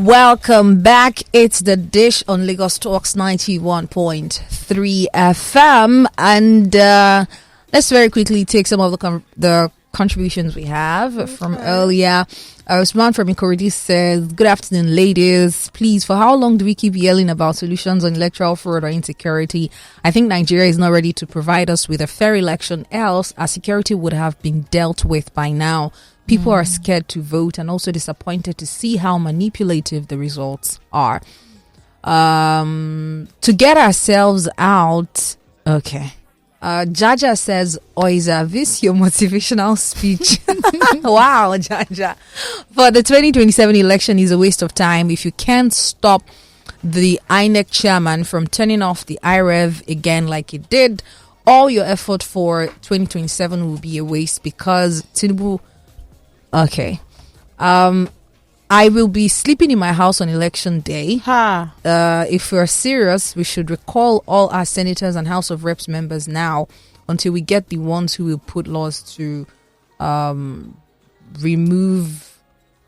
Welcome back. It's The Dish on Lagos Talks 91.3 FM. And let's very quickly take some of the contributions we have from earlier. Usman from Ikoridi says, good afternoon, ladies. Please, for how long do we keep yelling about solutions on electoral fraud or insecurity? I think Nigeria is not ready to provide us with a fair election, else our security would have been dealt with by now. People are scared to vote and also disappointed to see how manipulative the results are. To get ourselves out, okay. Jaja says, Oiza, this your motivational speech. Wow, Jaja. For the 2027 election is a waste of time. If you can't stop the INEC chairman from turning off the IREV again like he did, all your effort for 2027 will be a waste because Tinubu... Okay. I will be sleeping in my house on election day. If we're serious, we should recall all our senators and House of Reps members now until we get the ones who will put laws to remove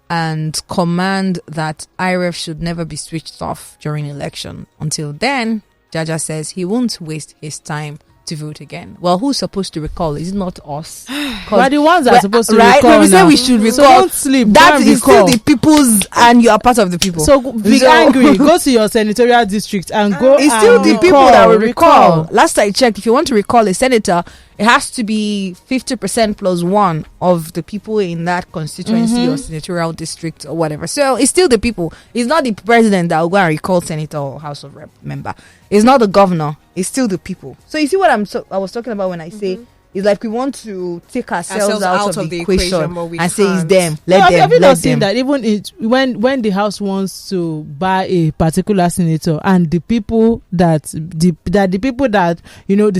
and command that IREF should never be switched off during election. Until then, Jaja says he won't waste his time to vote again. Well, who's supposed to recall? Is it not us? We're the ones that are supposed to recall. No, we say we should recall. So don't sleep. That is still the people's, and you are part of the people. So be angry. Go to your senatorial district and go. It's still the people that will recall. Last I checked, if you want to recall a senator, it has to be 50% plus one of the people in that constituency or senatorial district or whatever. So it's still the people. It's not the president that will go and recall senator or House of Rep member. It's not the governor. It's still the people. So you see what I was talking about when I say it's like we want to take ourselves out of the equation and say it's them. Have you not seen that even when the House wants to buy a particular senator and the people that the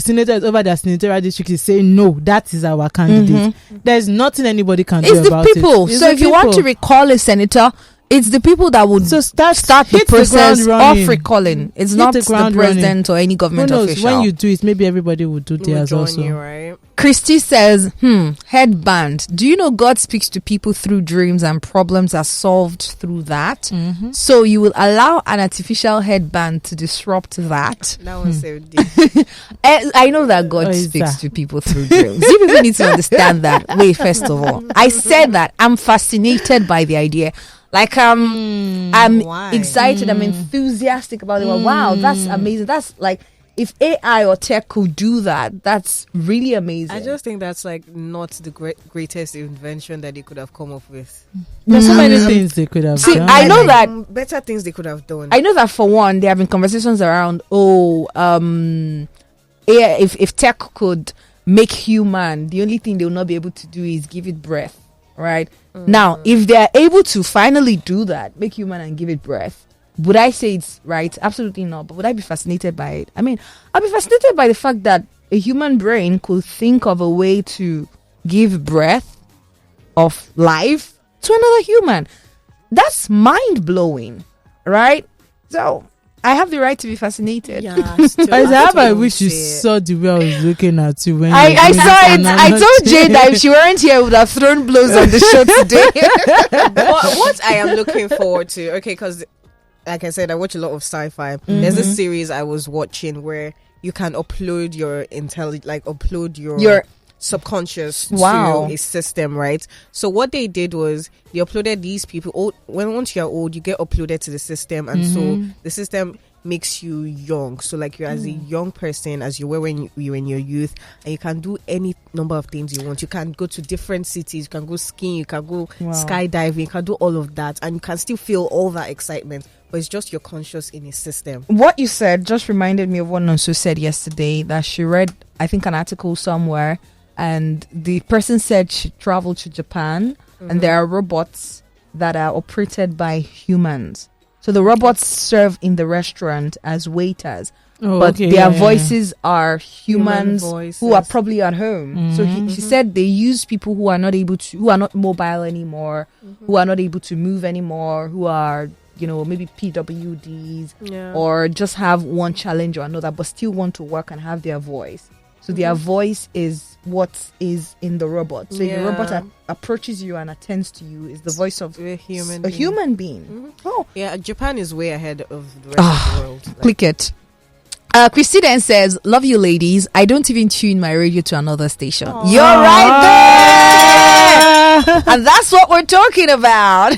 senators over their senatorial district is saying no, that is our candidate. There's nothing anybody can do about it. It's the people. So if you want to recall a senator, it's the people that would start the process of recalling. It's not the president or any government official. When you do it, maybe everybody would do theirs also. Right? Christy says, headband. Do you know God speaks to people through dreams and problems are solved through that? So you will allow an artificial headband to disrupt that? That was so deep. I know that God speaks to people through dreams. You people need to understand that. Wait, first of all, I said that I'm fascinated by the idea. Like I'm excited, I'm enthusiastic about it. Wow, that's amazing. That's like if AI or tech could do that, that's really amazing. I just think that's like not the greatest invention that they could have come up with. There's so many things they could have done. I know that better things they could have done. I know that for one, there have been conversations around AI, if tech could make human, the only thing they will not be able to do is give it breath. Right now, if they're able to finally do that, make human and give it breath, would I say it's right? Absolutely not. But would I be fascinated by it? I mean, I'd be fascinated by the fact that a human brain could think of a way to give breath of life to another human. That's mind blowing, right? So I have the right to be fascinated. Yeah, I wish you saw the way I was looking at you when I saw it. I told Jane that if she weren't here, I would have thrown blows on the show today. what I am looking forward to, because like I said, I watch a lot of sci-fi. There's this series I was watching where you can upload your upload your subconscious to a system, right? So what they did was they uploaded these people. Once you're old, you get uploaded to the system, and so the system makes you young. So like you're as a young person as you were when you were in your youth, and you can do any number of things you want. You can go to different cities, you can go skiing, you can go skydiving, you can do all of that, and you can still feel all that excitement. But it's just your conscious in a system. What you said just reminded me of what Nonso said yesterday, that she read, I think, an article somewhere, and the person said she traveled to Japan and there are robots that are operated by humans. So the robots serve in the restaurant as waiters, but their voices are humans who are probably at home. So she said they use people who are not mobile anymore, who are not able to move anymore, who are, maybe PWDs or just have one challenge or another, but still want to work and have their voice. So their voice is what is in the robot. So if the robot approaches you and attends to you, is the voice of a human being. Oh, yeah. Japan is way ahead of the rest of the world. Click it. Christy then says, "Love you, ladies. I don't even tune my radio to another station." Aww. You're right there, and that's what we're talking about.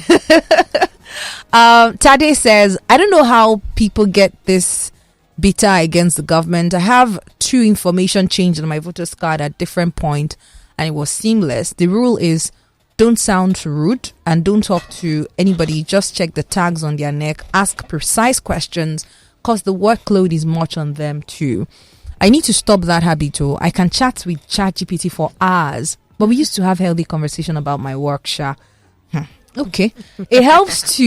Tade says, "I don't know how people get this bitter against the government. I have 2 information changed on my voter's card at different point, and it was seamless. The rule is, don't sound rude and don't talk to anybody. Just check the tags on their neck. Ask precise questions." Because the workload is much on them too. I need to stop that habit too. I can chat with ChatGPT for hours, but we used to have healthy conversation about my work, Sha. Okay. It helps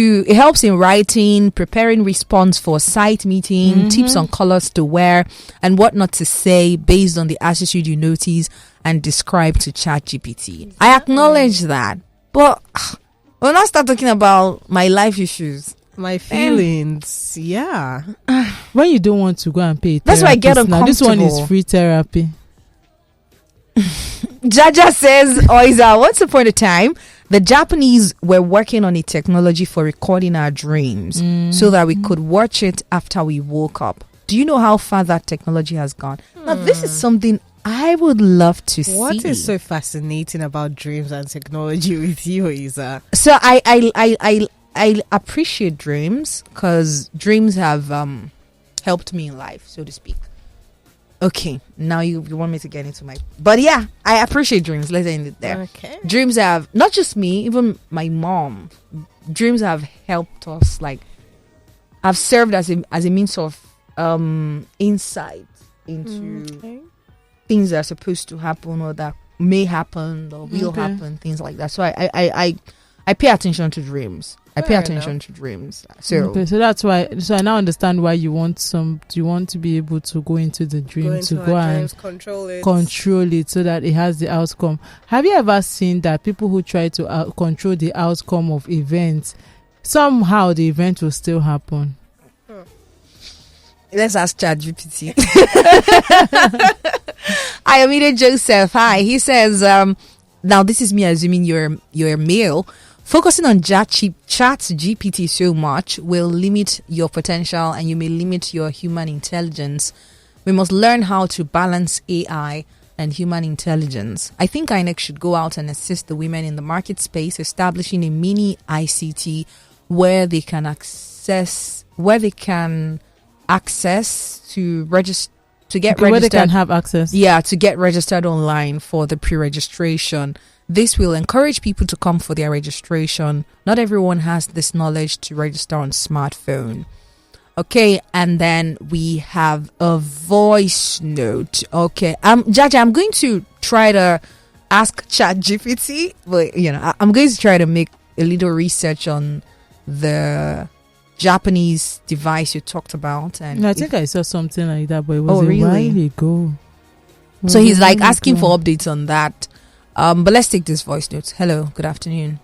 in writing, preparing response for site meeting, tips on colors to wear, and what not to say based on the attitude you notice and describe to ChatGPT. I acknowledge that, but we'll not start talking about my life issues. My feelings, yeah. When you don't want to go and pay, that's why I get uncomfortable. Now this one is free therapy. Jaja says, Oiza, once upon a time, the Japanese were working on a technology for recording our dreams so that we could watch it after we woke up. Do you know how far that technology has gone? Now, this is something I would love to see. What is so fascinating about dreams and technology with you, Oiza? So I appreciate dreams because dreams have helped me in life, so to speak. Okay, now you want me to get into my... But yeah, I appreciate dreams. Let's end it there. Okay. Dreams have, not just me, even my mom. Dreams have helped us, like, have served as a means of insight into things that are supposed to happen or that may happen or will happen, things like that. So I pay attention to dreams. I pay attention to dreams. So that's why. So I now understand why you want to be able to go into the dream, to go and control it so that it has the outcome. Have you ever seen that people who try to control the outcome of events, somehow the event will still happen? Let's ask ChatGPT. I mean Joseph. Hi. He says, now this is me assuming you're male. Focusing on ChatGPT so much will limit your potential and you may limit your human intelligence. We must learn how to balance AI and human intelligence. I think INEC should go out and assist the women in the market space, establishing a mini ICT where they can access to register, to get registered. Where they can have access. Yeah, to get registered online for the pre-registration. This will encourage people to come for their registration. Not everyone has this knowledge to register on smartphone. Okay, and then we have a voice note. Okay, Jaja, I'm going to try to ask ChatGPT, but I'm going to try to make a little research on the Japanese device you talked about. And I think I saw something like that, but it was a while ago. So he's like asking for updates on that. But let's take this voice note. Hello, good afternoon.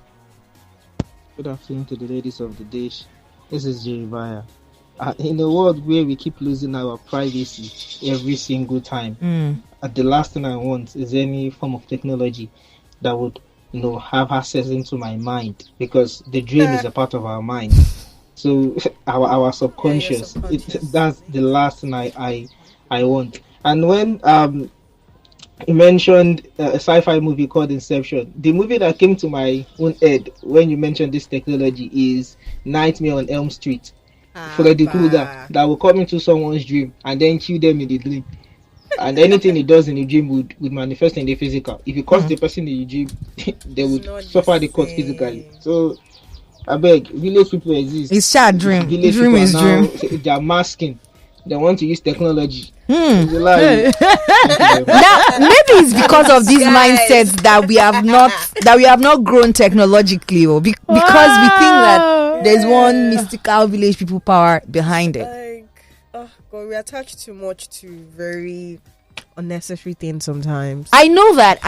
Good afternoon to the ladies of the dish. This is Jeremiah. In a world where we keep losing our privacy every single time, the last thing I want is any form of technology that would, have access into my mind, because the dream is a part of our mind. So our subconscious, that's the last thing I want. And when you mentioned a sci-fi movie called Inception. The movie that came to my own head when you mentioned this technology is Nightmare on Elm Street. Freddy Krueger that will come into someone's dream and then kill them in the dream. And anything he does in the dream would manifest in the physical. If you cause the person in the dream, they would suffer the cause physically. So, I beg, village people exist. It's sad dream. Village dream is now, dream. they are masking. They want to use technology. Now, maybe it's because of these mindsets that we have not grown technologically, or because we think that there's one mystical village people power behind it. God, we attach too much to very unnecessary things sometimes. I know that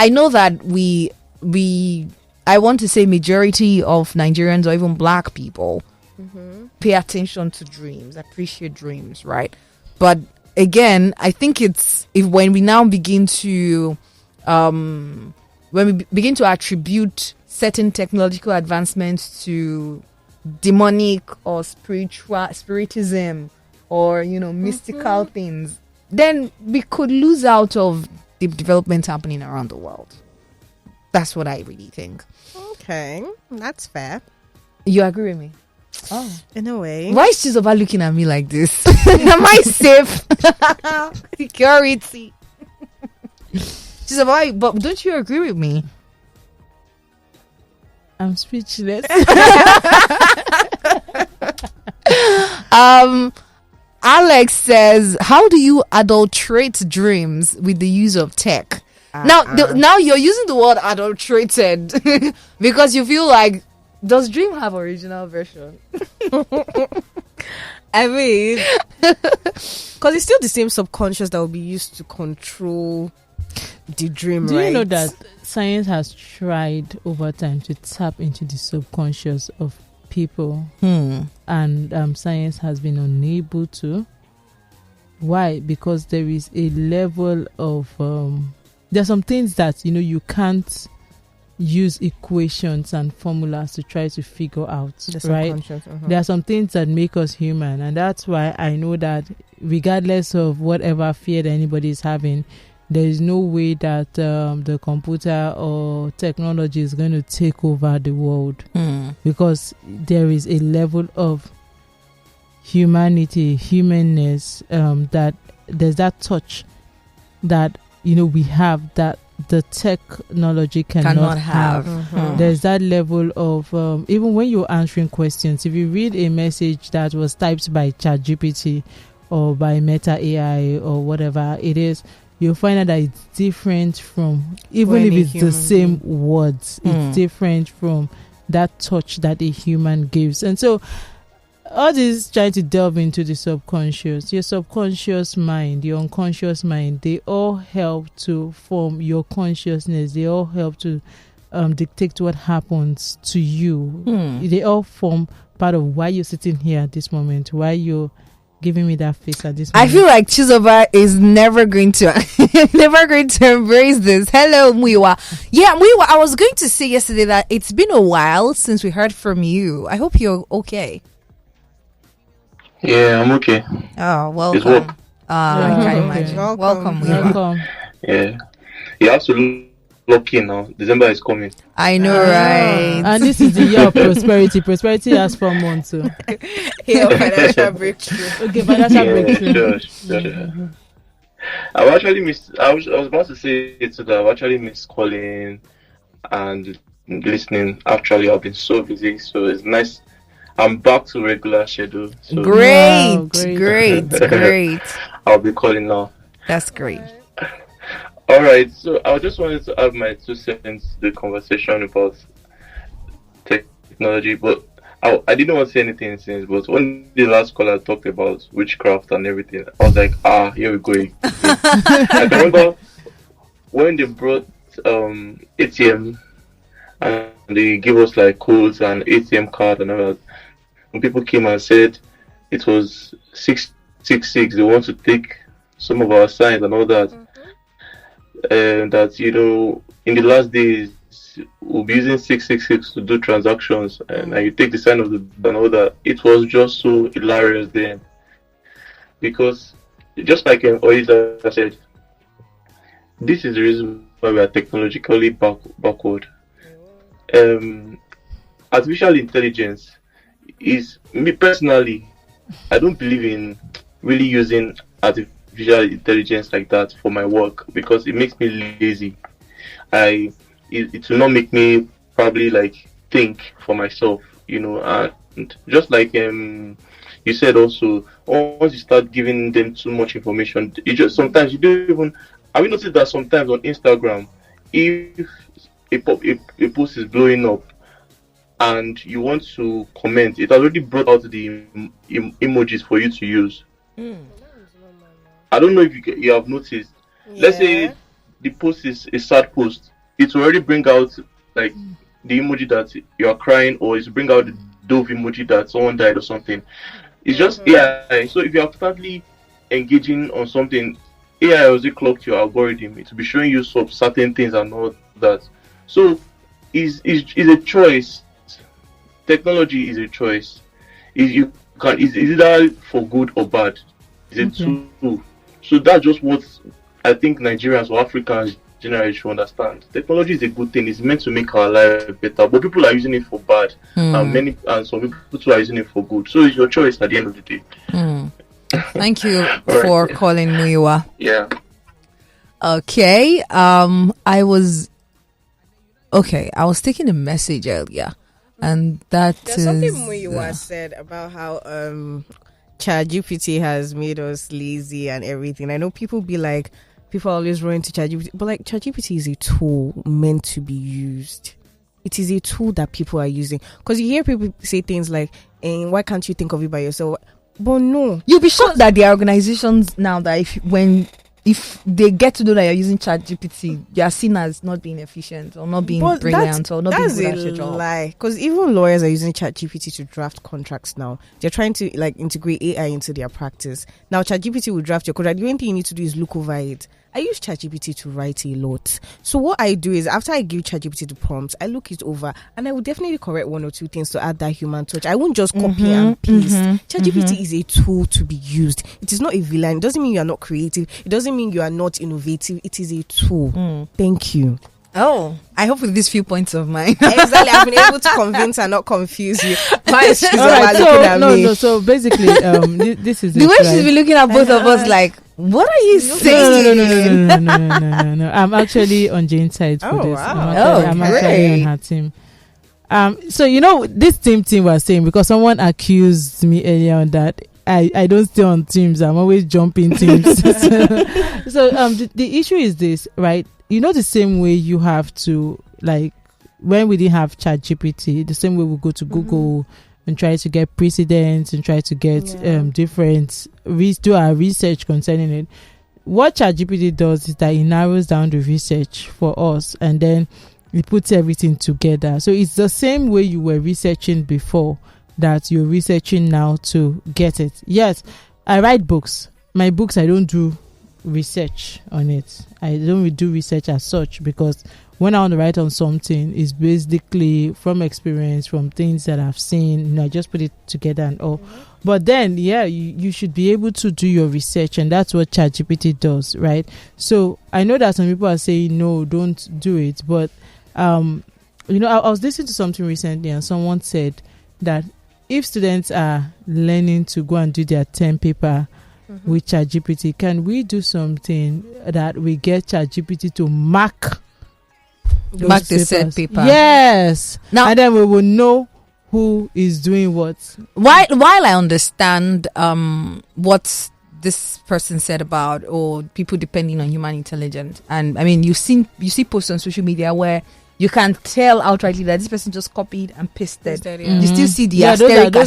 I want to say majority of Nigerians or even black people pay attention to dreams, appreciate dreams, right? But again, I think it's if when we now begin to when we begin to attribute certain technological advancements to demonic or spiritism or mystical things, then we could lose out of the development happening around the world. That's what I really think. Okay, that's fair. You agree with me? Oh, In a way. why is Chizoba looking at me like this? Am I safe? Security. Chizoba, but don't you agree with me? I'm speechless. Alex says, how do you adulterate dreams with the use of tech? Now you're using the word adulterated because you feel like, does dream have original version? I mean, because it's still the same subconscious that will be used to control the dream, Do right? you know that science has tried over time to tap into the subconscious of people, and science has been unable to? Why? Because there is a level of there are some things that you can't use equations and formulas to try to figure out, right? There are some things that make us human, and that's why I know that regardless of whatever fear that anybody is having, there is no way that the computer or technology is going to take over the world, because there is a level of humanity, humanness, that there's that touch that we have that the technology cannot have. There's that level of even when you're answering questions, if you read a message that was typed by ChatGPT or by Meta AI or whatever it is, you'll find out that it's different from, even if it's the same words, it's different from that touch that a human gives. And so all this trying to delve into the subconscious, your subconscious mind, your unconscious mind, they all help to form your consciousness. They all help to dictate what happens to you. They all form part of why you're sitting here at this moment, why you're giving me that face at this moment. I feel like Chizoba is never going to embrace this. Hello, Muiwa. Yeah, Muiwa, I was going to say yesterday that it's been a while since we heard from you. I hope you're okay. Yeah, I'm okay. Oh, It's welcome. work. I Yeah, can okay. imagine. Welcome. Welcome, Muiwa. Welcome. Yeah. You have to lock in now. December is coming. I know, right? And this is the year of prosperity. Prosperity has 4 months. So. Here, financial breakthrough. Okay, financial Yeah, breakthrough. sure. I've actually missed. I was about to say it so that I've actually missed calling and listening. Actually, I've been so busy, so it's nice. I'm back to regular schedule. So Great, Wow, great. great. I'll be calling now. That's great. All right. So I just wanted to add my 2 cents to the conversation about technology, but I didn't want to say anything since. But when the last caller talked about witchcraft and everything, I was like, here we go again. I can remember when they brought ATM and they gave us like codes and ATM card and all that. When people came and said it was 666, they want to take some of our signs and all that. And that in the last days we'll be using 666 to do transactions, and you take the sign of the and all that. It was just so hilarious then, because just like Oiza said, this is the reason why we are technologically backward. Artificial intelligence is, me personally, I don't believe in really using artificial intelligence like that for my work, because it makes me lazy. It will not make me probably like think for myself, and just like you said also, once you start giving them too much information, you just sometimes you don't even. Have you noticed that sometimes on Instagram, if a post is blowing up and you want to comment, it already brought out the emojis for you to use. I don't know if you have noticed. Let's say the post is a sad post, it will already bring out like the emoji that you are crying, or it's bring out the dove emoji that someone died or something. It's just AI. So if you are constantly engaging on something, AI also clocked your algorithm. It will be showing you some certain things and all that. So is a choice. Technology is a choice. Is either for good or bad. It's a tool. So that's just what I think Nigerians or Africans generally should understand. Technology is a good thing. It's meant to make our life better, but people are using it for bad, and some people are using it for good. So it's your choice at the end of the day. Thank you for calling Muiwa. Yeah. Okay. I was taking a message earlier, and There's is something Muiwa said about how ChatGPT has made us lazy and everything. I know people always run to ChatGPT, but like ChatGPT is a tool meant to be used. It is a tool that people are using. Because you hear people say things like, why can't you think of it by yourself? But no. You'll be shocked that there are organizations now that if they get to know that you're using ChatGPT, you are seen as not being efficient or not being brilliant or not being good at your job. That's a lie. Because even lawyers are using ChatGPT to draft contracts now. They're trying to like integrate AI into their practice. Now ChatGPT will draft your contract. The only thing you need to do is look over it. I use ChatGPT to write a lot. So what I do is after I give ChatGPT the prompts, I look it over and I will definitely correct one or two things to add that human touch. I won't just copy and paste. ChatGPT is a tool to be used. It is not a villain. It doesn't mean you are not creative. It doesn't mean you are not innovative. It is a tool. Thank you. Oh, I hope with these few points of mine. Exactly. I've been able to convince and not confuse you. Why is she looking at me? No, so basically, this is the way she's been looking at both of us like, what are you saying? No. I'm actually on Jane's side for this. Wow. I'm actually on her team. So this team was saying, because someone accused me earlier on that I don't stay on teams. I'm always jumping teams. So the issue is this, right? The same way you have to, like, when we didn't have ChatGPT, the same way we go to Google and try to get precedents and try to get do our research concerning it. What ChatGPT does is that it narrows down the research for us and then it puts everything together. So it's the same way you were researching before that you're researching now to get it. Yes, I write books. My books, I don't do research on it. I don't do research as such, because when I want to write on something, it's basically from experience, from things that I've seen. I just put it together and all. But then, you should be able to do your research, and that's what ChatGPT does, right? So I know that some people are saying no, don't do it. But I was listening to something recently, and someone said that if students are learning to go and do their term paper with ChatGPT, can we do something that we get ChatGPT to mark the said paper? Yes. Now, and then we will know who is doing what. While I understand what this person said about people depending on human intelligence, and I mean you see posts on social media where you can tell outrightly that this person just copied and pasted. You still see the asterisk, the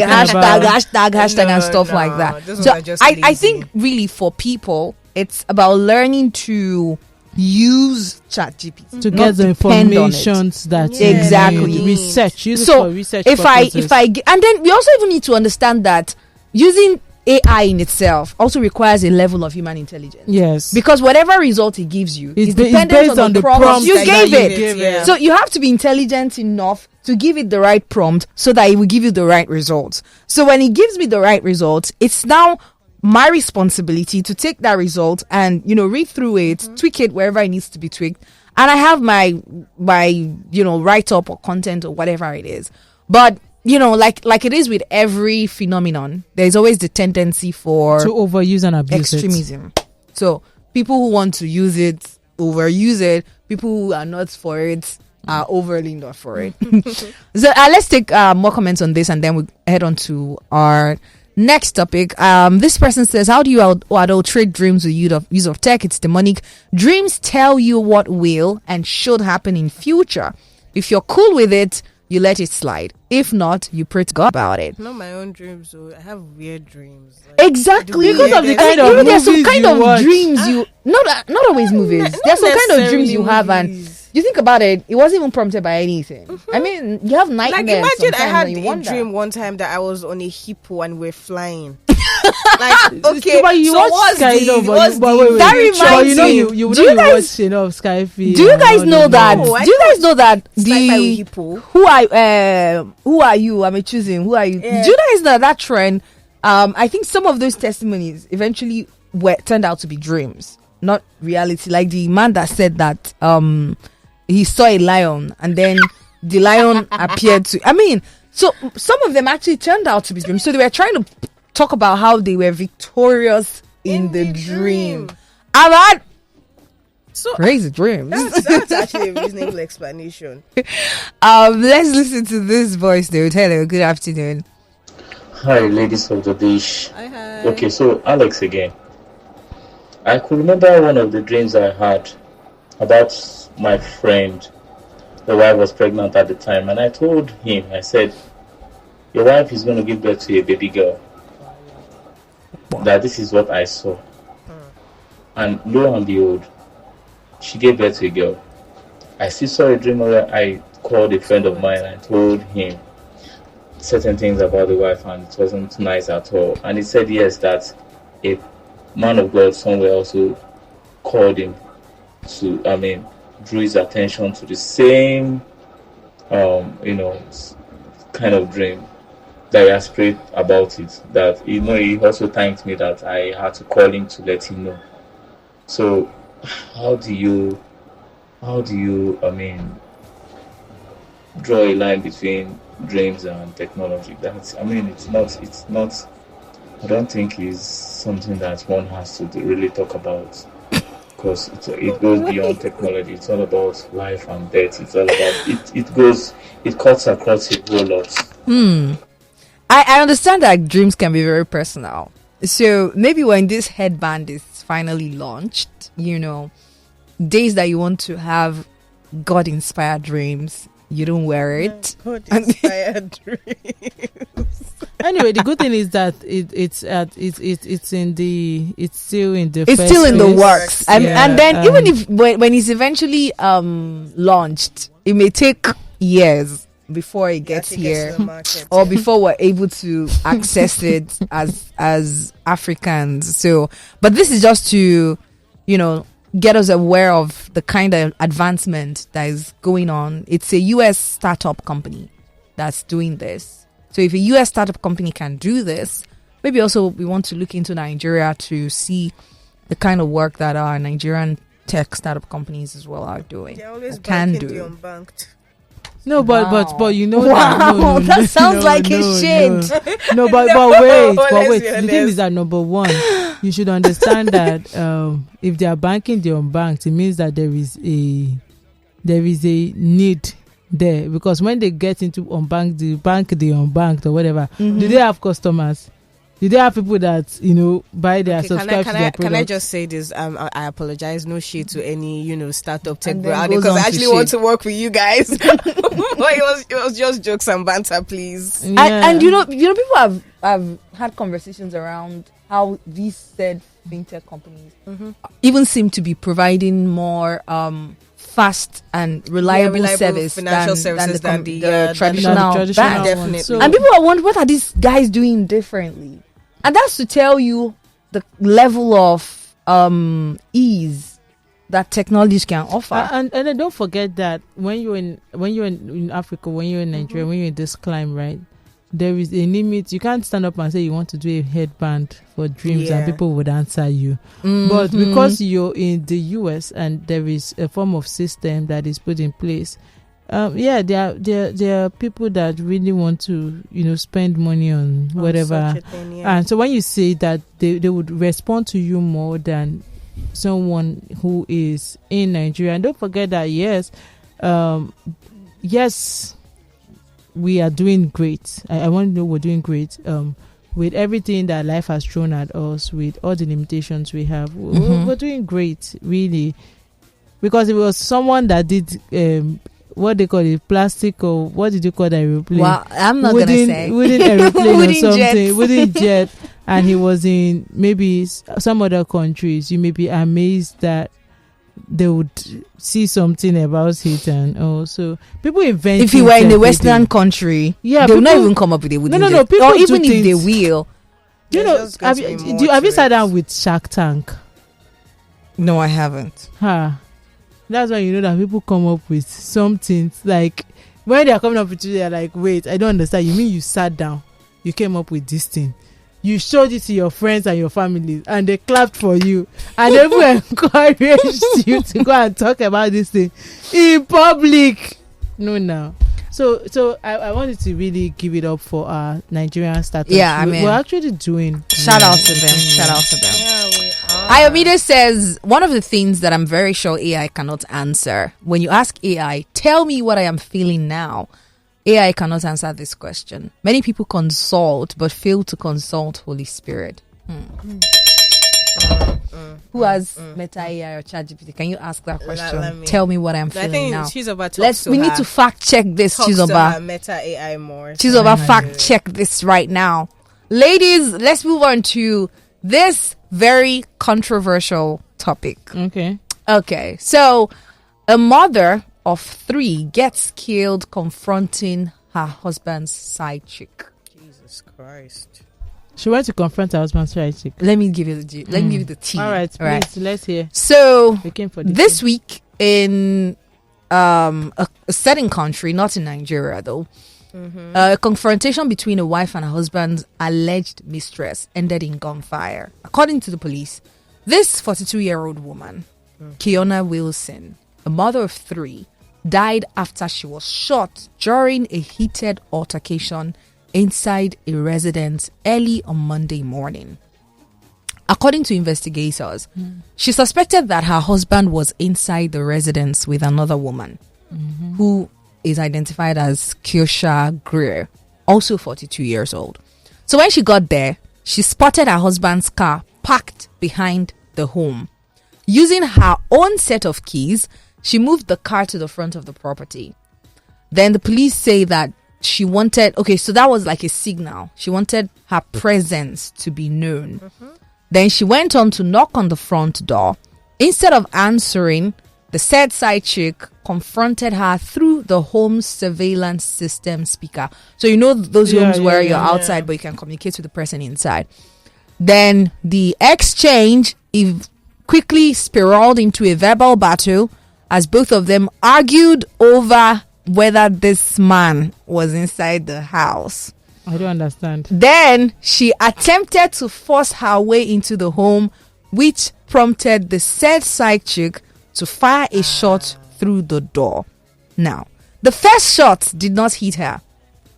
hashtag and stuff like that. So I think really for people, it's about learning to use ChatGPT to get the information that exactly research. Use so it for research if purposes. And then we also even need to understand that using AI in itself also requires a level of human intelligence. Yes, because whatever result it gives you is dependent based on the prompt you gave it. Yeah. So you have to be intelligent enough to give it the right prompt so that it will give you the right results. So when it gives me the right results, it's now my responsibility to take that result and read through it, tweak it wherever it needs to be tweaked, and I have my write up or content or whatever it is. But like it is with every phenomenon, there's always the tendency to overuse and abuse extremism. So people who want to use it overuse it. People who are not for it are overly not for it. So let's take more comments on this, and then we'll head on to our next topic. This person says, how do you adulterate dreams with use of tech? It's demonic. Dreams tell you what will and should happen in future. If you're cool with it, you let it slide. If not, you pray to God about it. Not my own dreams, though. I have weird dreams. Like, exactly. Because of the kind of movies there's some kind you of watch. Dreams you not always movies. There's some kind of dreams you have, and you think about it, it wasn't even prompted by anything. I mean, you have nightmares. Like imagine I had a dream one time that I was on a hippo and we're flying. Like, okay, but you so watch what's Sky, the, no, what's but the wait, wait. That future? reminds But you know, me. you Do know, you you guys- watch enough Sky Fi. Do you guys know that? No, I Do you guys know that Sci-fi with the hippo. who are you? I'm choosing. Who are you? Yeah. Do you guys know that trend? I think some of those testimonies eventually turned out to be dreams, not reality. Like the man that said that he saw a lion and then the lion appeared to. I mean, so some of them actually turned out to be dreams. So they were trying to talk about how they were victorious in the dream. I've had So crazy dreams. that's actually a reasonable explanation. Let's listen to this voice note. Hello, good afternoon. Hi, ladies of the dish. Hi. Okay, so Alex again. I could remember one of the dreams I had about my friend. The wife was pregnant at the time, and I told him, I said, your wife is going to give birth to a baby girl. That this is what I saw. And lo and behold, she gave birth to a girl. I still saw a dream where I called a friend of mine and told him certain things about the wife, and it wasn't nice at all. And he said yes, that a man of God somewhere also called him to, drew his attention to the same, kind of dream that he has prayed about it. That, he also thanked me that I had to call him to let him know. So, how do you, draw a line between dreams and technology? It's not, I don't think is something that one has to really talk about, because it goes beyond technology. It's all about life and death. It's all about, it cuts across a whole lot. I understand that dreams can be very personal. So maybe when this headband is finally launched, days that you want to have God-inspired dreams, you don't wear it. God-inspired dreams. Anyway, the good thing is that it's still in the It's first still in the phase. works. Yeah, And then even if when it's eventually launched, it may take years before it gets here, to the market, or before we're able to access it as Africans. So, but this is just to, get us aware of the kind of advancement that is going on. It's a US startup company that's doing this. So if a US startup company can do this, maybe also we want to look into Nigeria to see the kind of work that our Nigerian tech startup companies as well are doing. They're always or can banking the do. unbanked. No, but you know Wow, that, no, that sounds like a shade. No, but let's wait. be The thing honest. is that number one, you should understand that if they are banking the unbanked, it means that there is a need there, because when they get into unbanked, the unbanked or whatever, do they have customers? Do they have people that buy their subscribe to their product? Can I just say this? I apologize. No shade to any startup tech And then brand, goes because on I to actually shade. want to work with you guys. But it was just jokes and banter, please. Yeah. And people have had conversations around how these said fintech companies even seem to be providing more fast and reliable service financial services than the traditional traditional bank. one. Definitely. So- And people are wondering, what are these guys doing differently? And that's to tell you the level of ease that technology can offer. And then don't forget that when you're in Africa, when you're in Nigeria, when you're in this climb, right, there is a limit. You can't stand up and say you want to do a headband for dreams and people would answer you. But because you're in the US and there is a form of system that is put in place, there are people that really want to spend money on whatever. Such a thing, yeah. And so when you say that, they would respond to you more than someone who is in Nigeria. And don't forget that yes, we are doing great. I want to know we're doing great. With everything that life has thrown at us, with all the limitations we have, we're doing great, really. Because it was someone that did what they call it, plastic, or what did you call that aeroplane? Well, I'm not gonna say wooden aeroplane or Wooden something, jet. wooden jet, and he was in maybe some other countries. You may be amazed that they would see something about it, and also people invent. if you were in a things Western every day. country, Yeah, they will not people- even come up with a wooden No, jet. people or do even if they things. will, You know, have you sat down with Shark Tank? No, I haven't. That's why you know that people come up with something like when they are coming up with it, they're like, wait, I don't understand. You mean you sat down, you came up with this thing, you showed it to your friends and your family, and they clapped for you, and they even encouraged you to go and talk about this thing in public. No. So I wanted to really give it up for our Nigerian startups. Yeah, I mean, we're actually doing. Shout out to them. Shout out to them. Yeah, we are. Ayomide says, one of the things that I'm very sure AI cannot answer. When you ask AI, tell me what I am feeling now, AI cannot answer this question. Many people consult but fail to consult Holy Spirit. Who has Meta AI or ChatGPT? Can you ask that question? Tell me what I'm feeling now. She's about to We need to fact check this, Chizoba. Meta AI more. Chizoba, fact check this right now. Ladies, let's move on to this very controversial topic. Okay. So, a mother of 3 gets killed confronting her husband's side chick. Jesus Christ. She went to confront her husband's side chick. Let me give you the tea. All right, please, let's hear. So, We came for this week in a certain country, not in Nigeria though, a confrontation between a wife and her husband's alleged mistress ended in gunfire. According to the police, this 42-year-old woman, Kiona Wilson, a mother of 3, died after she was shot during a heated altercation inside a residence early on Monday morning. According to investigators, she suspected that her husband was inside the residence with another woman who is identified as Kiosha Greer, also 42 years old. So when she got there, she spotted her husband's car parked behind the home. Using her own set of keys, she moved the car to the front of the property. Then the police say that she wanted, so that was like a signal. She wanted her presence to be known. Then she went on to knock on the front door. Instead of answering, the said side chick confronted her through the home surveillance system speaker. So you know those homes where you're outside but you can communicate with the person inside. Then the exchange quickly spiraled into a verbal battle as both of them argued over whether this man was inside the house. I don't understand. Then she attempted to force her way into the home, which prompted the said side chick to fire a shot through the door. Now, the first shot did not hit her.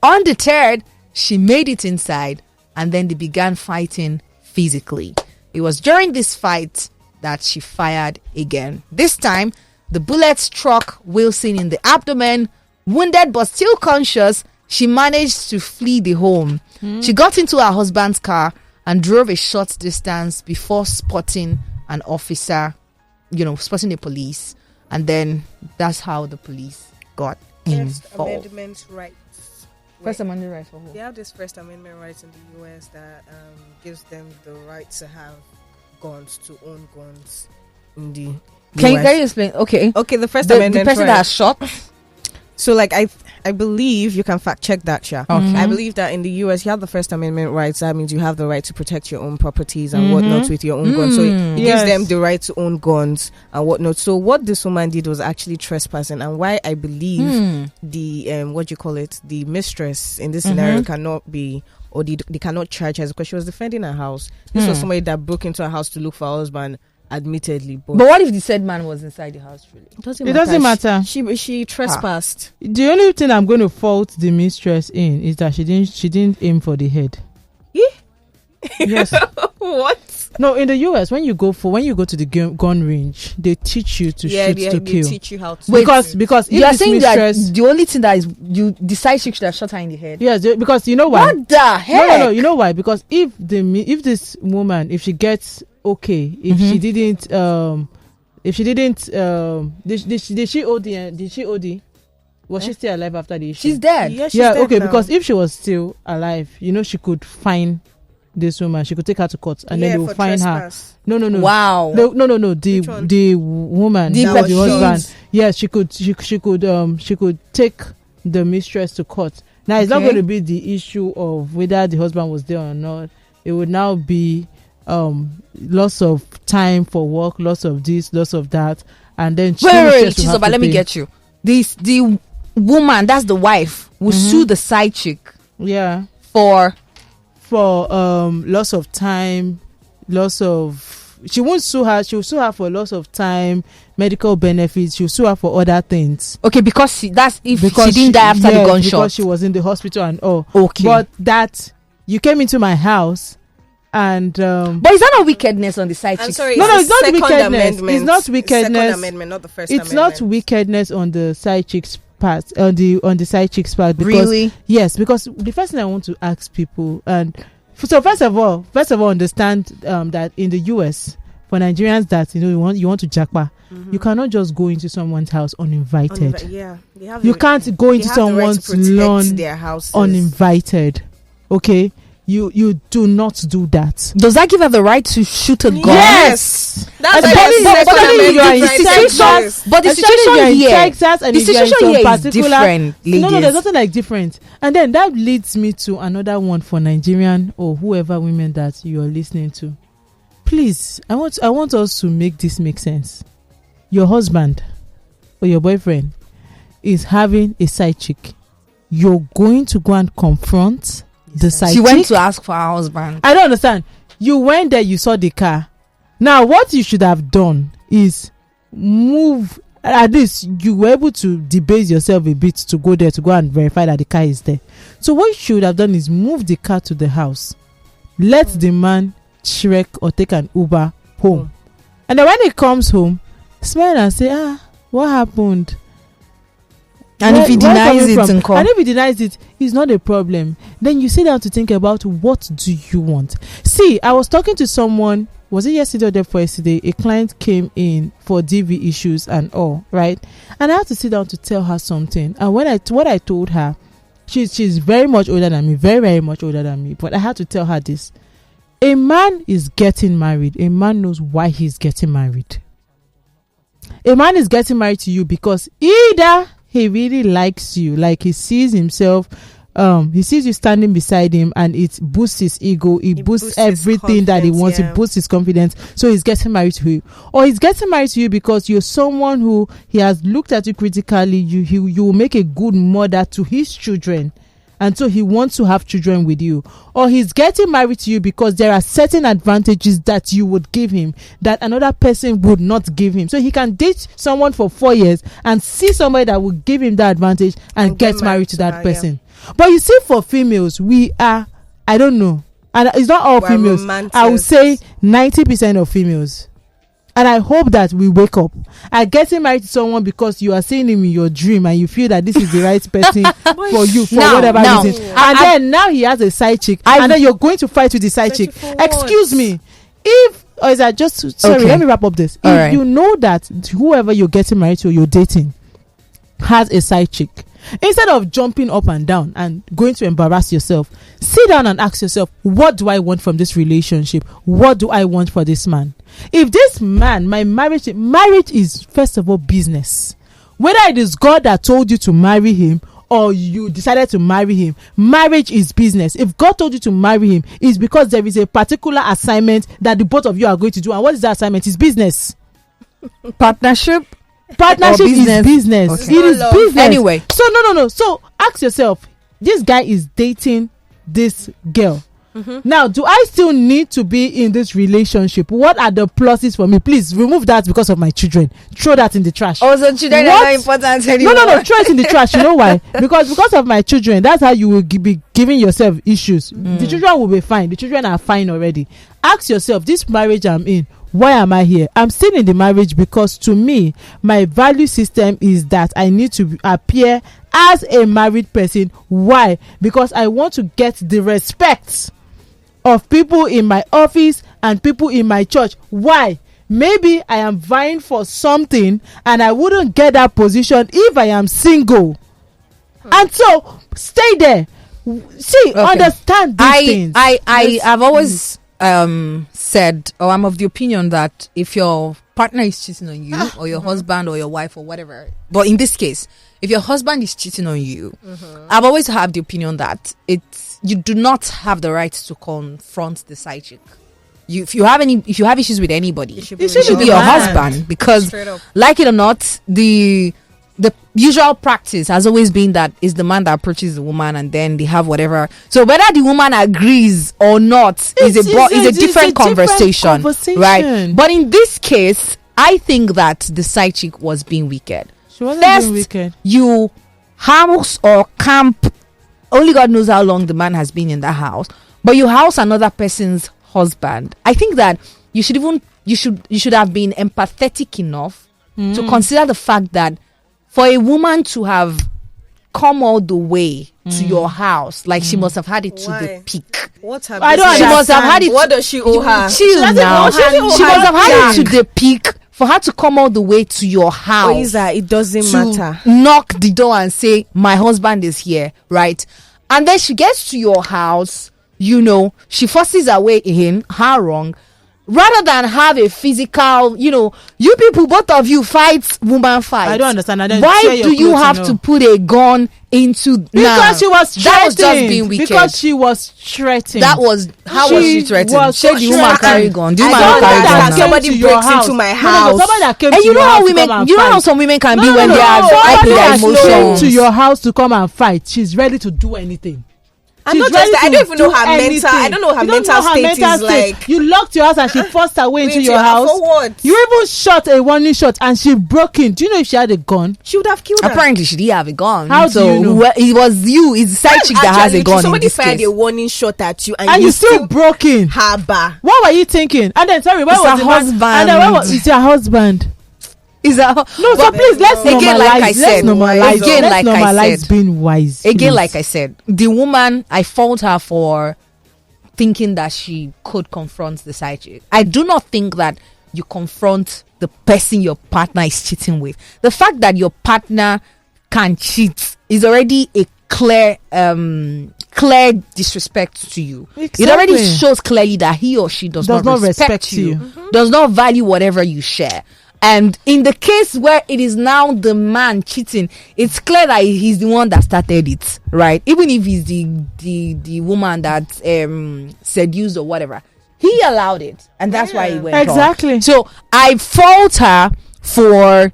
Undeterred, she made it inside and then they began fighting physically. It was during this fight that she fired again. This time, the bullet struck Wilson in the abdomen. Wounded but still conscious, she managed to flee the home. She got into her husband's car and drove a short distance before spotting an officer, spotting the police. And then that's how the police got involved. First Amendment rights. First Amendment rights for who? They have this First Amendment rights in the US that gives them the right to have guns, to own guns in the Can US. you explain? Okay, the First the Amendment person right. that has shot. So I believe you can fact check that, Sha. Okay. I believe that in the US you have the First Amendment rights. That means you have the right to protect your own properties and whatnot with your own guns. So it gives them the right to own guns and whatnot. So what this woman did was actually trespassing, and why I believe the the mistress in this scenario cannot be, or they cannot charge her because she was defending her house. This was somebody that broke into her house to look for her husband. Admittedly, but what if the said man was inside the house? Really, it doesn't matter. She trespassed. The only thing I'm going to fault the mistress in is that she didn't aim for the head. Yes. What? No, in the US, when you go to the gun range, they teach you to shoot to they kill. teach you how to. Because you are saying mistress, that the only thing that is you decide she should have shot her in the head. Yes, because you know why? What the heck? No. You know why? Because if this woman, if she gets if she didn't did she OD? Was she still alive after the issue? She's dead. Yeah, she's dead now. Because if she was still alive, she could fine this woman. She could take her to court and then they will fine trespass. her. No. Wow. No. The woman, The husband. Yes, she could take the mistress to court. Now it's not going to be the issue of whether the husband was there or not. it would now be lots of time for work, lots of this, lots of that, and then wait, but let me get you. The woman, that's the wife, will sue the side chick. Yeah. For lots of time, she won't sue her. She'll sue her for loss of time, medical benefits. She'll sue her for other things. Okay, because she didn't die after the gunshot. Because she was in the hospital and all. Okay. But that you came into my house and but is that not wickedness on the side chick? Sorry, no, it's not wickedness. Amendment. It's not wickedness. Second amendment, not the first it's amendment. not wickedness on the side chick's part, on the side chick's part. Because, really? Yes, because the first thing I want to ask people, and so first of all, understand that in the US, for Nigerians that you want to jackpot, you cannot just go into someone's house uninvited. You can't go into someone's lawn uninvited. Okay, you do not do that. Does that give her the right to shoot a gun? Yes. That's but the situation here, Texas, and the situation here is different. No, there's nothing like different. And then that leads me to another one for Nigerian or whoever women that you are listening to. Please, I want us to make this make sense. Your husband or your boyfriend is having a side chick. You're going to go and confront the side chick. She went to ask for her husband. I don't understand. You went there, you saw the car. Now, what you should have done is move. At least you were able to debase yourself a bit to go there to go and verify that the car is there. So what you should have done is move the car to the house. Let the man Shrek or take an Uber home. And then when he comes home, smile and say, what happened? And if he denies it, it's not a problem. Then you sit down to think about, what do you want? See, I was talking to someone, was it yesterday or day before yesterday? A client came in for DV issues and all, right? And I had to sit down to tell her something. And what I told her, she's very much older than me, very, very much older than me. But I had to tell her this. A man is getting married. A man knows why he's getting married. A man is getting married to you because either he really likes you, like he sees himself, he sees you standing beside him, and it boosts his ego, it boosts everything that he wants, it boosts his confidence. So he's getting married to you, or he's getting married to you because you're someone who he has looked at you critically. You will make a good mother to his children, and so he wants to have children with you. Or he's getting married to you because there are certain advantages that you would give him that another person would not give him. So he can date someone for 4 years and see somebody that will give him that advantage and get married to that person. Yeah. But you see, for females, we are, I don't know, and it's not all females. Romantic. I would say 90% of females. And I hope that we wake up and getting married to someone because you are seeing him in your dream and you feel that this is the right person for you for whatever reason. And then now he has a side chick, and then you're going to fight with the side chick. Excuse me. Let me wrap up this. If you know that whoever you're getting married to or you're dating has a side chick, instead of jumping up and down and going to embarrass yourself, sit down and ask yourself, what do I want from this relationship? What do I want for this man? If this man, my marriage is first of all business. Whether it is God that told you to marry him or you decided to marry him, marriage is business. If God told you to marry him, it's because there is a particular assignment that the both of you are going to do. And what is that assignment? It's business. Partnership is business. Okay. It is business. Anyway, so no. So ask yourself, this guy is dating this girl. Now, do I still need to be in this relationship? What are the pluses for me? Please remove that because of my children. Throw that in the trash. Also, children are not important anymore. No. Throw it in the trash. You know why? Because of my children, that's how you will be giving yourself issues. The children will be fine. The children are fine already. Ask yourself, this marriage I'm in, why am I here? I'm still in the marriage because to me, my value system is that I need to appear as a married person. Why? Because I want to get the respect of people in my office and people in my church. Why? Maybe I am vying for something and I wouldn't get that position if I am single. And so stay there. See, understand these things. I've always said, or I'm of the opinion that if your partner is cheating on you or your husband or your wife or whatever, but in this case, if your husband is cheating on you, I've always had the opinion that it's you do not have the right to confront the side chick. If you have issues with anybody, it should be your husband, because like it or not, the usual practice has always been that it's the man that approaches the woman and then they have whatever. So whether the woman agrees or not is a different conversation, right? But in this case, I think that the side chick was being wicked. She wasn't being wicked. You house or camp, only God knows how long the man has been in the house, but you house another person's husband. I think that you should have been empathetic enough to consider the fact that for a woman to have come all the way to your house, like she must have had it to the peak. What have she must have had it. What does she owe her? Chill now. She must have had it to the peak for her to come all the way to your house. Oiza, it doesn't matter. Knock the door and say, my husband is here, right? And then she gets to your house, she forces her way in. How wrong? Rather than have a physical, you people, both of you woman fight. I don't understand. Why do you have to put a gun into? Because she was threatened. That was just being wicked. Because she was threatened. How was she threatened? Should the woman carry gun? The woman carry gun. Somebody breaks into my house. And you know how some women can be when they are hyper their emotions. To your house to come and fight. She's ready to do anything. And not just that, I don't even know her mental. I don't know her mental state is like. You locked your house and she forced her way into your house. For what? You even shot a warning shot and she broke in. Do you know if she had a gun, she would have killed her? Apparently, she didn't have a gun. How do you know? It was you. It's the side chick that has a gun. Somebody fired a warning shot at you, and you still broke in. Haba. What were you thinking? And then sorry, what was her husband? And then what was your husband? So please let's normalize being wise. Again, like I said, the woman, I fault her for thinking that she could confront the side chick. I do not think that you confront the person your partner is cheating with. The fact that your partner can cheat is already a clear disrespect to you. Exactly. It already shows clearly that he or she does not respect you. Does not value whatever you share. And in the case where it is now the man cheating, it's clear that he's the one that started it, right? Even if he's the woman that seduced or whatever, he allowed it, and that's why he went exactly wrong. So I fault her for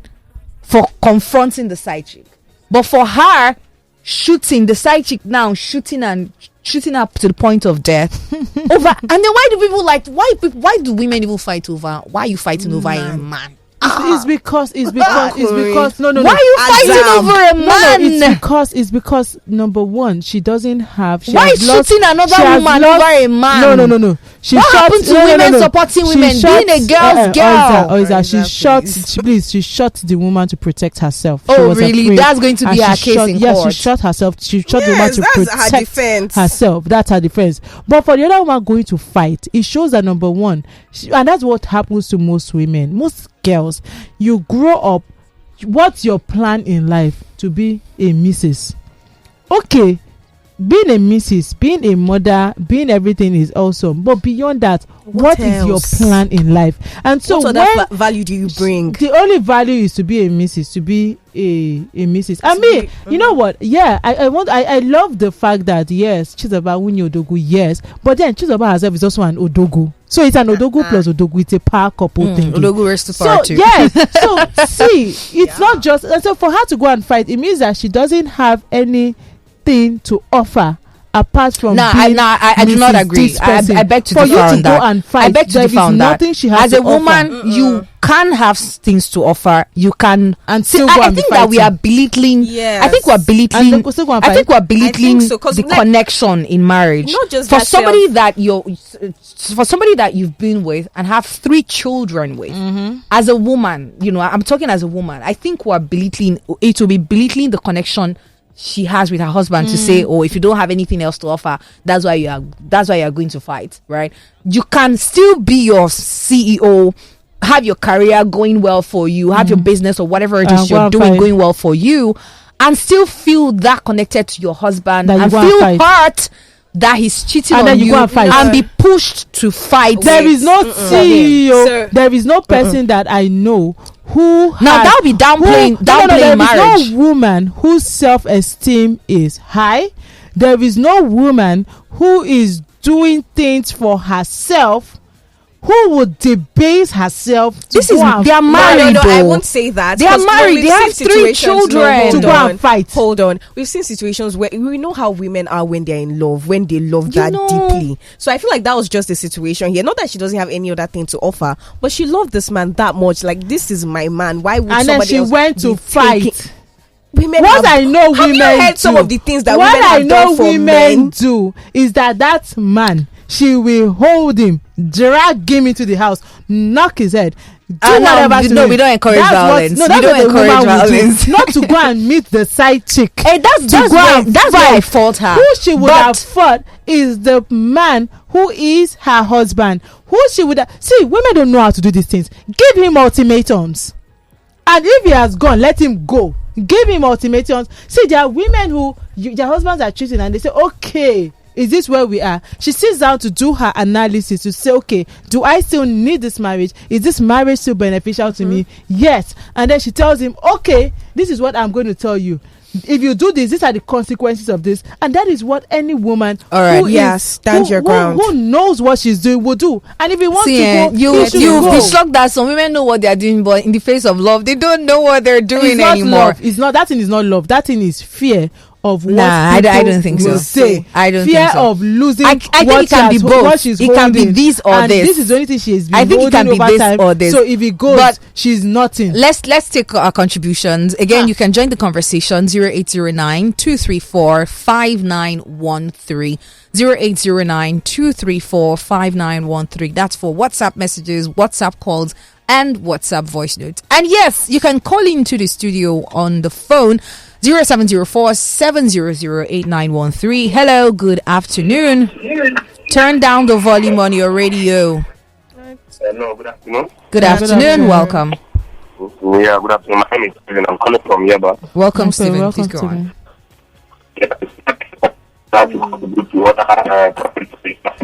confronting the side chick, but for her shooting the side chick now, shooting up to the point of death over. And then why do people why do women even fight over? Why are you fighting over a man? It's because no. Why are you fighting over a man? No, it's because number one, she doesn't have. Why is shooting another woman over a man? No. What happened to women supporting women? Being a girl's girl. She shot the woman to protect herself. Oh, really? That's going to be her case in court. Yes, she shot herself. She shot the woman to protect herself. That's her defense. But for the other woman going to fight, it shows that number one, and that's what happens to most women, most girls. You grow up, what's your plan in life? To be a missus. Okay, being a missus, being a mother, being everything is awesome, but beyond that, what is your plan in life? And so what other value do you bring? The only value is to be a missus, to be a missus. I mean, you know what? Yeah, I love the fact that yes, Chizoba Wunye Odogu, yes, but then Chizoba herself is also an Odogu. So it's an Odogu plus Odogu. It's a power couple thing. Odogu rest to power too. Yes. So see, it's not just. And so for her to go and fight, it means that she doesn't have anything to offer apart from I do not agree. I beg to differ on that. I beg to differ on that. As a woman, you can have things to offer. You can, and still I think that we are belittling. Yes. I think we're belittling. I think we're belittling the connection in marriage. Not just for somebody that you've been with and have 3 children with. As a woman, I'm talking as a woman. I think we're belittling. It will be belittling the connection she has with her husband to say, oh, if you don't have anything else to offer, that's why you are going to fight, right? You can still be your CEO, have your career going well for you, have your business or whatever it is you're doing going well for you, and still feel that connected to your husband and feel hurt that he's cheating on you and be pushed to fight. There is no CEO, there is no person that I know who that would be downplaying marriage. There is no woman whose self-esteem is high. there is no woman who is doing things for herself who would debase herself to This is go and they are married. No, I though. won't say that. They are 'cause married. we've They have seen 3 situations- children. to go and fight. Hold on. We've seen situations where we know how women are when they're in love, when they love that know. deeply. So I feel like that was just the situation here. Not that she doesn't have any other thing to offer, but she loved this man that much. Like, this is my man. Why would And then somebody she else went to be fight. taking- Women What have, I know have women you heard some do? of the things that what women I have know done for women men? do is that man, she will hold him, drag him into the house, knock his head, do whatever to him. we don't encourage That's violence. What, We no, that's don't what a encourage woman would do. violence. Not to go and meet the side chick. Hey, that's go why and that's why I fight. fault her. Who she would But- have fought is the man who is her husband. Who she would have, see, women don't know how to do these things. Give him ultimatums, and if he has gone, let him go. Give him ultimatums. See, there are women who their husbands are cheating and they say, okay, is this where we are? She sits down to do her analysis to say, okay, do I still need this marriage? Is this marriage still beneficial to me? Yes. And then she tells him, okay, this is what I'm going to tell you. If you do this, these are the consequences of this. And that is what any woman who stand your ground. Who knows what she's doing will do. And if he wants See, to go, he should you'll go. be shocked that some women know what they're doing, but in the face of love, they don't know what they're doing It's not anymore. love. It's not, that thing is not love. That thing is fear of what I people don't think will so. say. I don't fear think so. of losing. I think what it can she be has- both. What she's It can be holding. this or and this. This is the only thing she has been I think it can holding be over this time. or this. So if it goes, But she's nothing. Let's take our contributions. Again, you can join the conversation 0809-234-5913. 0809-234-5913. That's for WhatsApp messages, WhatsApp calls, and WhatsApp voice notes. And yes, you can call into the studio on the phone 0704-700-8913. Hello, good afternoon. Turn down the volume on your radio. Hello, good afternoon. Good Yeah, afternoon. good afternoon. Welcome. Yeah, good afternoon. My name is Steven. I'm calling from Yaba. Welcome, Okay, Stephen. welcome, Please go on.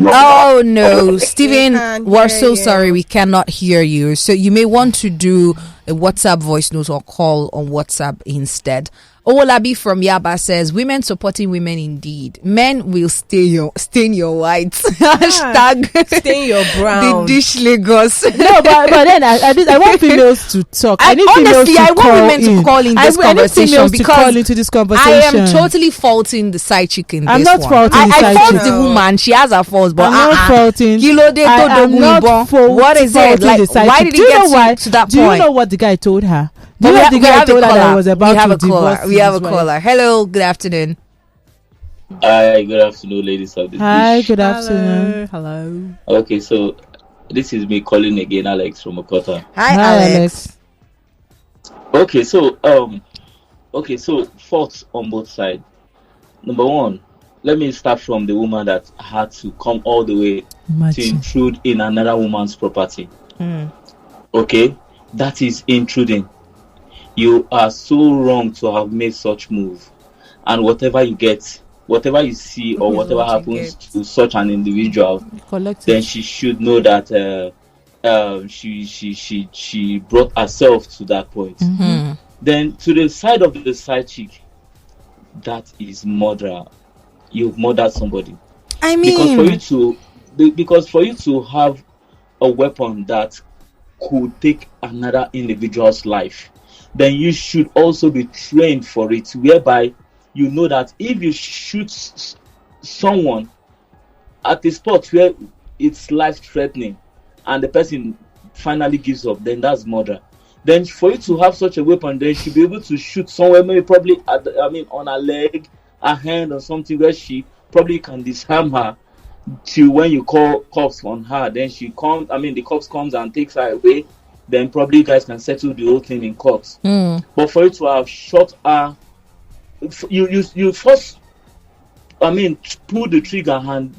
Oh no, Stephen, can't we're hear so you. sorry we cannot hear you. So you may want to do a WhatsApp voice note or call on WhatsApp instead. Owolabi from Yaba says, women supporting women indeed. Men will stain your whites. Hashtag Stain your the brown. dish Lagos. No, but then I want females to talk. I need honestly, females to I want call women to call in this I need conversation females to because call into this I conversation. am totally faulting the side chick in I'm this not one. faulting the I side fault chick. the woman. She has her faults, but I'm not faulting. Kilo de I todo am not gumbo. What is it? faulting Like, the side why chick. did Do it you know get why? to that Do point? you know what the guy told her? Do But you know what the guy told her that he was we about have to a caller. divorce We have a his wife? caller. Hello, good afternoon. Hi, good afternoon, ladies of the Hi, dish. good afternoon. Hello. Okay, so this is me calling again, Alex from Okota. Hi, Hi, Alex. Okay, so faults on both sides. Number one, let me start from the woman that had to come all the way to Imagine. intrude in another woman's property. Hmm. Okay, that is intruding. You are so wrong to have made such move, and whatever you get, whatever you see, or whatever what you happens get. to such an individual, Collective. then she should know that she brought herself to that point. Hmm. Then to the side of the side chick, that is murder. You've murdered somebody. I Because for mean, you to have a weapon that could take another individual's life, then you should also be trained for it, whereby you know that if you shoot someone at a spot where it's life threatening and the person finally gives up, then that's murder. Then for you to have such a weapon, then you should be able to shoot somewhere, maybe probably on her leg, her hand, or something where she probably can disarm her till when you call cops on her. Then the cops comes and takes her away. Then probably you guys can settle the whole thing in court. But for you to have shot her, you first, pull the trigger and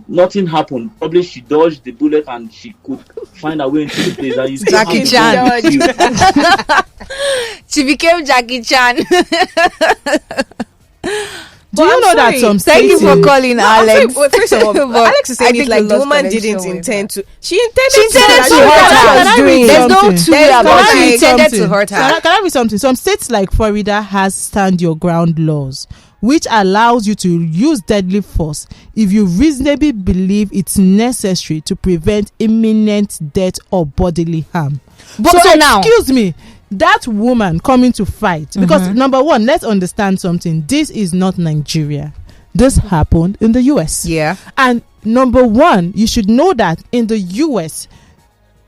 nothing happened. Probably she dodged the bullet and she could find her way into the place. And you still Jackie have to Chan. shoot. she became Jackie Chan. Do you know that some Thank you states for calling, Alex. First of all, But Alex is I saying think it like we the lost woman connection didn't with intend her. to. She intended She intended to to hurt hurt her. her. Can I Doing. read There's no something? two way about Can I she read intended something? to hurt her. Can I read something? Some states like Florida has stand your ground laws, which allows you to use deadly force if you reasonably believe it's necessary to prevent imminent death or bodily harm. But so now, excuse me, that woman coming to fight, because number one, let's understand something. This is not Nigeria. This happened in the US. Yeah. And number one, you should know that in the US,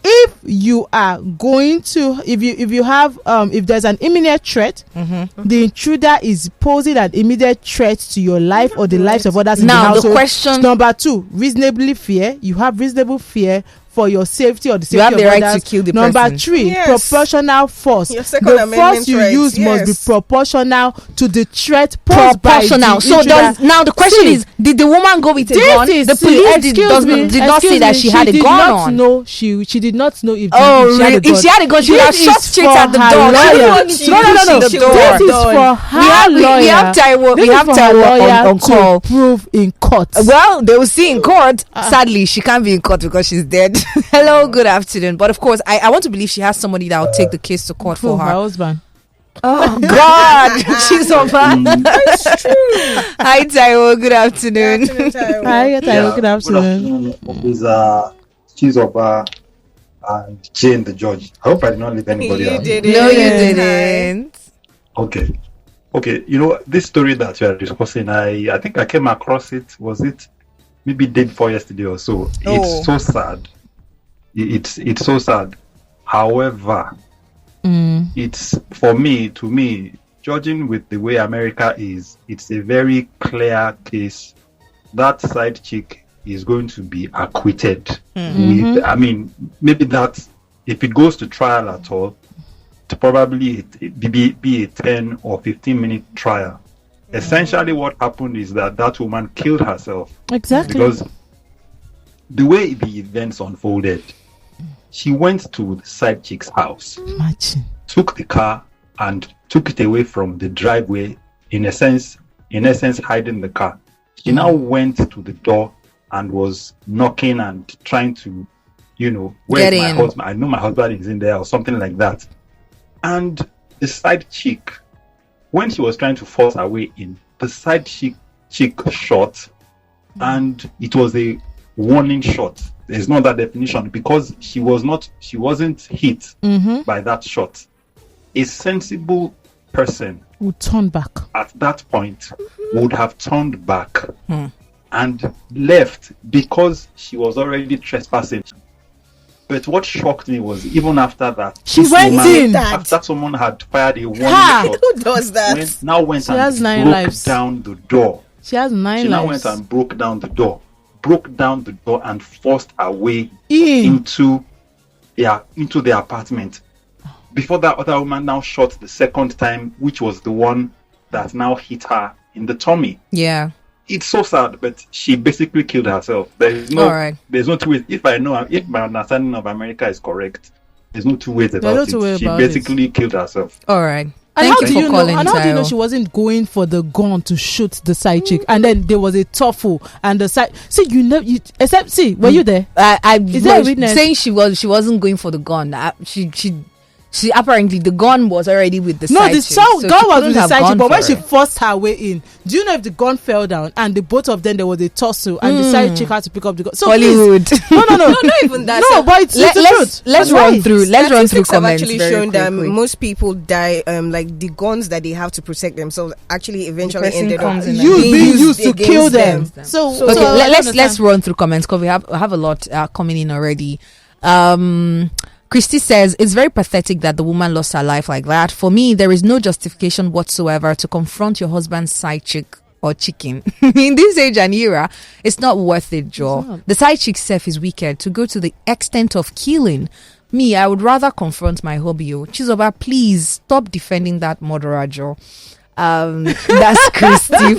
if you are going to, if you have if there's an imminent threat, the intruder is posing an immediate threat to your life or the lives of others in the household. Now the question, number two, reasonably fear. You have reasonable fear for your safety or the safety you have of the right others. to kill the Number person. three, Yes. proportional force. Your Second The Amendment force you rights, use must be yes. proportional to the threat posed by the proportional. So intruder. now the question See, is, did the woman go with a this gun? is- The see, police excuse me, did not say excuse that me, she had a did gun not on. know she did not know if, Oh, if she had a really? gun. If she had a gun, she would have This shot is straight for at the her door. She lawyer. didn't want to No. push the door. This is Done. for her lawyer. We have Taiwo. This We is have for her Taiwo lawyer on call. to prove in court. Well, they will see in court. Sadly, she can't be in court because she's dead. Hello, good afternoon. But of course, I want to believe she has somebody that will take the case to court Prove for her her. husband. Oh God, she's on fire. It's true. Hi, Taiwo. Good afternoon. Hi, Taiwo, good afternoon. Is Chizoba and Jane the judge. I hope I did not leave anybody You out. did No, you it. didn't. Okay. You know this story that we are discussing. I think I came across it. Was it maybe day before yesterday or so? Oh. It's so sad. It's so sad. However, it's to me, judging with the way America is, it's a very clear case. That side chick is going to be acquitted. I mean, maybe that if it goes to trial at all, to probably be a 10 or 15-minute trial. Essentially, what happened is that woman killed herself. Exactly. Because the way the events unfolded, she went to the side chick's house, Imagine. took the car and took it away from the driveway, in essence hiding the car. She now went to the door and was knocking and trying to, where's Get my in. husband? I know my husband is in there or something like that. And the side chick, when she was trying to force her way in, the side chick shot, and it was a warning shot. There's no other definition because she wasn't hit by that shot. A sensible person We'll turn back. at that point would have turned back and left because she was already trespassing. But what shocked me was even after that, She this went woman, in. after someone had fired a warning Ha! shot, Who does that? went She has and 9 broke lives. down the door. She has 9 She now lives. went and broke down the door and forced her way In. into the apartment. Before that, other woman now shot the second time, which was the one that now hit her in the tummy. Yeah. It's so sad, but she basically killed herself. There's no two ways. If my understanding of America is correct, there's no two ways about no it. two ways She about basically killed herself. All right. And Thank how you do for you know? calling, And how do you know Taiwo. she wasn't going for the gun to shoot the side chick? And then there was a tuffle, and the side. See, were you there? I Is there a was witness? saying she wasn't going for the gun. She apparently the gun was already with the No, side the chick, so gun she was couldn't with the have side gone chick, but when for she it. forced her way in, do you know if the gun fell down and the both of them there was a tussle and the side chick had to pick up the gun? So Hollywood. please, no, Not even that. no, So but it's the truth. Let's That's run why. through comments Actually very shown that quickly. most people die. Like the guns that they have to protect themselves actually eventually person ended up comes in You being used to against kill them. them. So Okay, Okay, I let's understand. run through comments because we have a lot coming in already. Christy says it's very pathetic that the woman lost her life like that. For me, there is no justification whatsoever to confront your husband's side chick or chicken. In this age and era, it's not worth it, Joe. The side chick self is wicked to go to the extent of killing. Me, I would rather confront my hobby. Chizoba, please stop defending that murderer, Joe. That's Christy